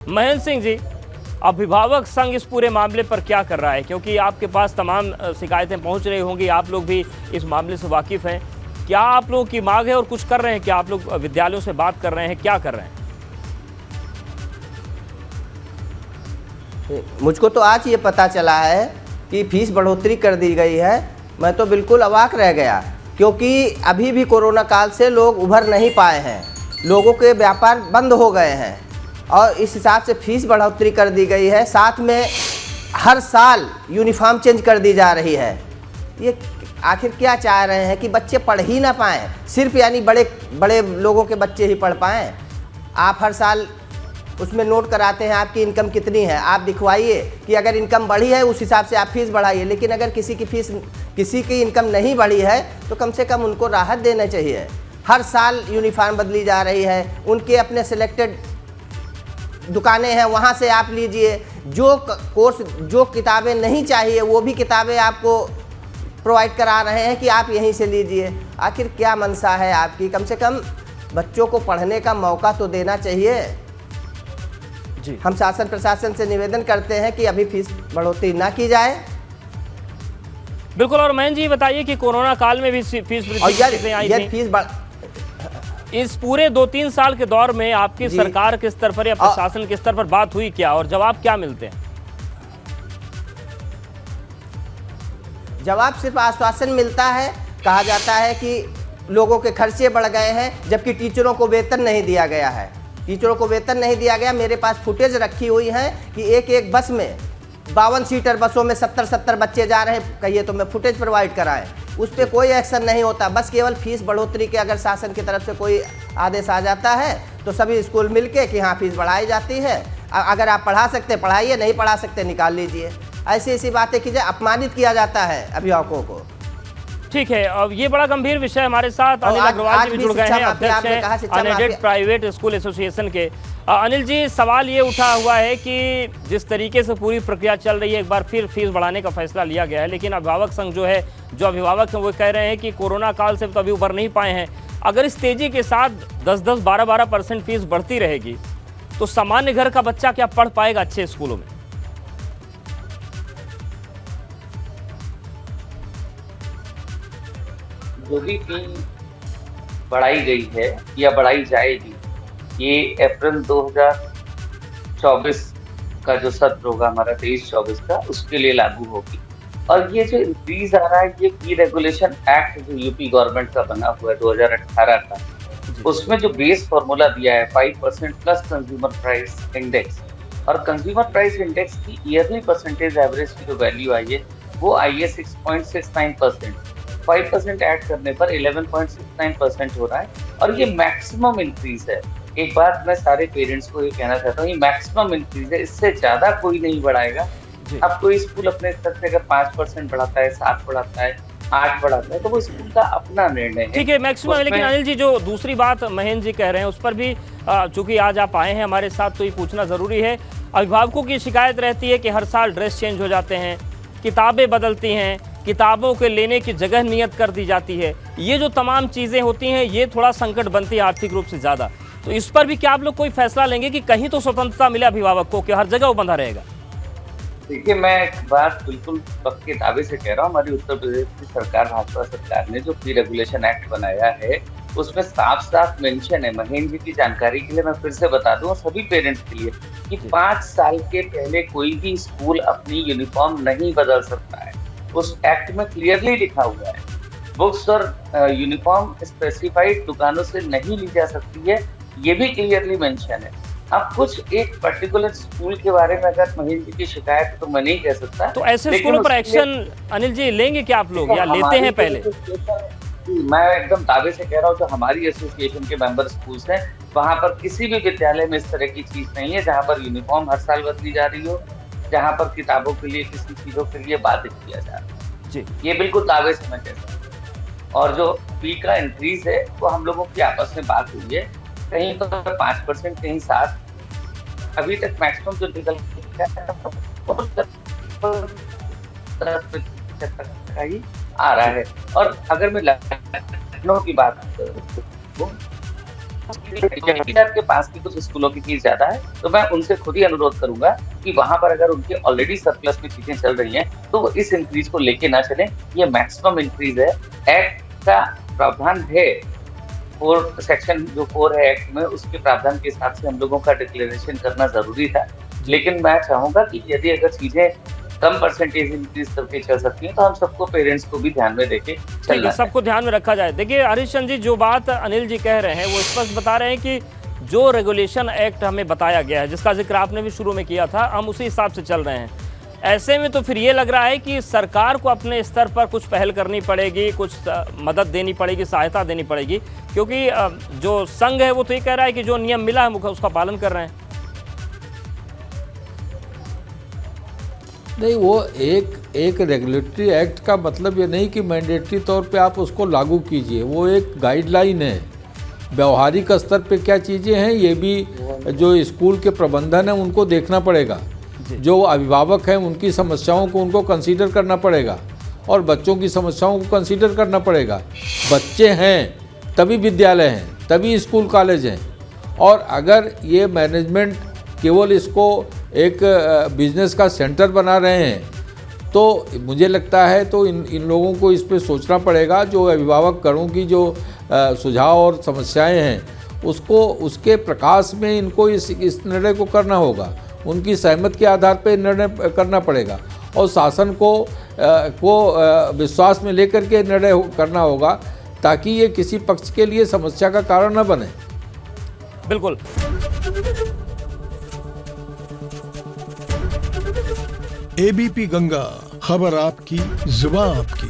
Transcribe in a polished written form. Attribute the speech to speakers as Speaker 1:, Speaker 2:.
Speaker 1: महेंद्र सिंह जी, अभिभावक संघ इस पूरे मामले पर क्या कर रहा है? क्योंकि आपके पास तमाम शिकायतें पहुंच रही होंगी, आप लोग भी इस मामले से वाकिफ हैं। क्या आप लोगों की मांग है और कुछ कर रहे हैं? क्या आप लोग विद्यालयों से बात कर रहे हैं? क्या कर रहे हैं?
Speaker 2: मुझको तो आज ये पता चला है कि फीस बढ़ोतरी कर दी गई है। मैं तो बिल्कुल अवाक रह गया, क्योंकि अभी भी कोरोना काल से लोग उभर नहीं पाए हैं, लोगों के व्यापार बंद हो गए हैं और इस हिसाब से फीस बढ़ोतरी कर दी गई है। साथ में हर साल यूनिफॉर्म चेंज कर दी जा रही है। ये आखिर क्या चाह रहे हैं कि बच्चे पढ़ ही ना पाएँ, सिर्फ यानी बड़े बड़े लोगों के बच्चे ही पढ़ पाएँ। आप हर साल उसमें नोट कराते हैं आपकी इनकम कितनी है, आप दिखवाइए कि अगर इनकम बढ़ी है उस हिसाब से आप फीस बढ़ाइए। लेकिन अगर किसी की इनकम नहीं बढ़ी है तो कम से कम उनको राहत देना चाहिए। हर साल यूनिफॉर्म बदली जा रही है, उनके अपने सिलेक्टेड दुकानें हैं, वहाँ से आप लीजिए। जो किताबें नहीं चाहिए वो भी किताबें आपको प्रोवाइड करा रहे हैं कि आप यहीं से लीजिए। आखिर क्या मंशा है आपकी? कम से कम बच्चों को पढ़ने का मौका तो देना चाहिए जी। हम शासन प्रशासन से निवेदन करते हैं कि अभी फीस बढ़ोतरी ना की जाए।
Speaker 1: बिल्कुल। और महेंद्र जी बताइए कि कोरोना काल में भी फीस इस पूरे 2-3 साल के दौर में आपकी सरकार के स्तर पर या प्रशासन के स्तर पर बात हुई क्या और जवाब क्या मिलते हैं?
Speaker 2: जवाब सिर्फ आश्वासन मिलता है। कहा जाता है कि लोगों के खर्चे बढ़ गए हैं, जबकि टीचरों को वेतन नहीं दिया गया है। टीचरों को वेतन नहीं दिया गया। मेरे पास फुटेज रखी हुई है कि एक बस में 52 सीटर बसों में 70 बच्चे जा रहे हैं। कहिए तो मैं फुटेज प्रोवाइड कराएं, उस पर कोई एक्शन नहीं होता। बस केवल फीस बढ़ोतरी के अगर शासन की तरफ से कोई आदेश आ जाता है तो सभी स्कूल मिलके कि हाँ फीस बढ़ाई जाती है, अगर आप पढ़ा सकते पढ़ाइए, नहीं पढ़ा सकते निकाल लीजिए। ऐसी बातें कीजिए। अपमानित किया जाता है अभिभावकों को।
Speaker 1: ठीक है, अब ये बड़ा गंभीर विषय हमारे साथ अनिल अग्रवाल जी भी जुड़ गए हैं, अध्यक्ष हैं अनएडेड प्राइवेट स्कूल एसोसिएशन के। अनिल जी, सवाल ये उठा हुआ है कि जिस तरीके से पूरी प्रक्रिया चल रही है, एक बार फिर फीस बढ़ाने का फैसला लिया गया है, लेकिन अभिभावक संघ जो है, जो अभिभावक हैं वो कह रहे हैं कि कोरोना काल से तो अभी उभर नहीं पाए हैं। अगर इस तेजी के साथ 10-10, 12-12% फीस बढ़ती रहेगी तो सामान्य घर का बच्चा क्या पढ़ पाएगा अच्छे स्कूलों में?
Speaker 3: जो भी फी बढ़ाई गई है या बढ़ाई जाएगी, ये अप्रैल 2024 का जो सत्र होगा हमारा 23-24 का, उसके लिए लागू होगी। और ये जो इंक्रीज आ रहा है, ये फी रेगुलेशन एक्ट जो यूपी गवर्नमेंट का बना हुआ है 2018 का, उसमें जो बेस फॉर्मूला दिया है 5% प्लस कंज्यूमर प्राइस इंडेक्स, और कंज्यूमर प्राइस इंडेक्स की ईयरली परसेंटेज एवरेज की जो वैल्यू आई है वो आई है 6.69%। 5% ऐड करने पर 11.69% हो रहा है और ये मैक्सिमम इंक्रीज है। एक बात मैं सारे पेरेंट्स को ये कहना चाहता हूँ, ये मैक्सिमम इंक्रीज है, इससे ज्यादा कोई नहीं बढ़ाएगा। अब कोई स्कूल अपने स्तर से अगर 5% बढ़ाता है, 7 बढ़ाता है, 8 बढ़ाता है, तो वो स्कूल का अपना निर्णय है।
Speaker 1: ठीक है, मैक्सिमम। लेकिन अनिल जी, जो दूसरी बात महेंद्र जी कह रहे हैं उस पर भी चूंकि आज आप आए हैं हमारे साथ तो ये पूछना जरूरी है। अभिभावकों की शिकायत रहती है कि हर साल ड्रेस चेंज हो जाते हैं, किताबें बदलती हैं, किताबों के लेने की जगह नियत कर दी जाती है। ये जो तमाम चीज़ें होती हैं ये थोड़ा संकट बनती है आर्थिक रूप से ज़्यादा। तो इस पर भी क्या आप लोग कोई फैसला लेंगे कि कहीं तो स्वतंत्रता मिले अभिभावक को कि हर जगह वो बंधा रहेगा?
Speaker 3: देखिए, मैं एक बात बिल्कुल पक्के दावे से कह रहा हूँ, हमारी उत्तर प्रदेश की सरकार, भाजपा सरकार ने जो फी रेगुलेशन एक्ट बनाया है उसमें साफ साफ मेंशन है। महेंद्र जी की जानकारी के लिए मैं फिर से बता दूं, सभी पेरेंट्स के लिए, कि 5 साल के पहले कोई भी स्कूल अपनी यूनिफॉर्म नहीं बदल सकता है। उस एक्ट में क्लियरली लिखा हुआ है, बुक्स और यूनिफॉर्म स्पेसिफाइड दुकानों से नहीं ली जा सकती है, ये भी क्लियरली मेंशन है। अब कुछ एक पर्टिकुलर स्कूल के बारे में अगर महेंद्र जी की शिकायत तो मैं नहीं कह सकता,
Speaker 1: तो ऐसे स्कूलों पर एक्शन अनिल जी लेंगे क्या आप लोग या लेते हैं पहले?
Speaker 3: मैं एकदम दावे से कह रहा हूँ, जो हमारी एसोसिएशन के मेंबर स्कूल्स हैं वहां पर किसी भी विद्यालय में इस तरह की चीज नहीं है जहां पर यूनिफॉर्म हर साल बदली जा रही हो, जहां पर किताबों के लिए किसी चीजों के लिए बाधित किया जा रहा है जी। ये बिल्कुल दावे से मैं कहता हूँ। और जो फी का इंक्रीज है वो हम लोगों की आपस में बात हुई है, कहीं तो 5%, कहीं 7, अभी तक मैक्सिमम जो निकल ही आ रहा है। और अगर मैं लखनऊ की बात करूँ, आपके पास की कुछ स्कूलों की फीस ज्यादा है, तो मैं उनसे खुद ही अनुरोध करूंगा कि वहां पर अगर उनके ऑलरेडी सरप्लस में चीजें चल रही हैं तो वो इस इंक्रीज को लेके ना चलें। ये मैक्सिमम इंक्रीज है। एक्ट का प्रावधान है, सेक्शन जो 4 है एक्ट में, उसके प्रावधान के हिसाब से हम लोगों का डिक्लेरेशन करना जरूरी था। लेकिन मैं चाहूंगा कि यदि अगर चीजें कम परसेंटेज इंक्रीज करके चल सकती है तो हम सबको, पेरेंट्स को भी ध्यान में देके चलना है,
Speaker 1: सबको ध्यान में रखा जाए। देखिए हरीश चंद्र जी, जो बात अनिल जी कह रहे हैं वो स्पष्ट बता रहे हैं कि जो रेगुलेशन एक्ट हमें बताया गया है, जिसका जिक्र आपने भी शुरू में किया था, हम उसी हिसाब से चल रहे हैं। ऐसे में तो फिर ये लग रहा है कि सरकार को अपने स्तर पर कुछ पहल करनी पड़ेगी, कुछ मदद देनी पड़ेगी, सहायता देनी पड़ेगी, क्योंकि जो संघ है वो तो ये कह रहा है कि जो नियम मिला है उसका पालन कर रहे हैं।
Speaker 4: नहीं, वो एक रेगुलेटरी एक्ट का मतलब ये नहीं कि मैंडेटरी तौर पे आप उसको लागू कीजिए, वो एक गाइडलाइन है। व्यवहारिक स्तर पे क्या चीज़ें हैं ये भी जो स्कूल के प्रबंधन है उनको देखना पड़ेगा, जो अभिभावक हैं उनकी समस्याओं को उनको कंसीडर करना पड़ेगा और बच्चों की समस्याओं को कंसीडर करना पड़ेगा। बच्चे हैं तभी विद्यालय हैं, तभी स्कूल कॉलेज हैं, और अगर ये मैनेजमेंट केवल इसको एक बिजनेस का सेंटर बना रहे हैं तो मुझे लगता है तो इन लोगों को इस पे सोचना पड़ेगा। जो अभिभावक गणों की जो सुझाव और समस्याएं हैं उसको, उसके प्रकाश में इनको इस निर्णय को करना होगा, उनकी सहमति के आधार पर निर्णय करना पड़ेगा और शासन को विश्वास में लेकर के निर्णय करना होगा ताकि ये किसी पक्ष के लिए समस्या का कारण न बने।
Speaker 1: बिल्कुल।
Speaker 5: एबीपी गंगा, खबर आपकी, जुबान आपकी।